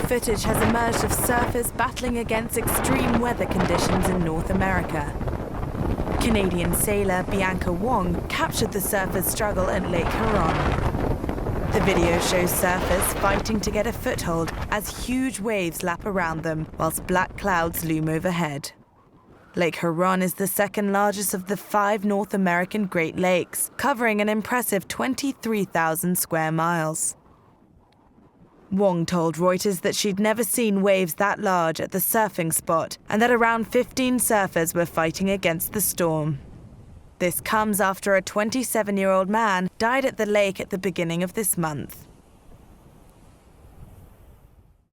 footage has emerged of surfers battling against extreme weather conditions in North America. Canadian sailor Bianca Wong captured the surfers' struggle at Lake Huron. The video shows surfers fighting to get a foothold as huge waves lap around them whilst black clouds loom overhead. Lake Huron is the second largest of the 5 North American Great Lakes, covering an impressive 23,000 square miles. Wong told Reuters that she'd never seen waves that large at the surfing spot and that around 15 surfers were fighting against the storm. This comes after a 27-year-old man died at the lake at the beginning of this month.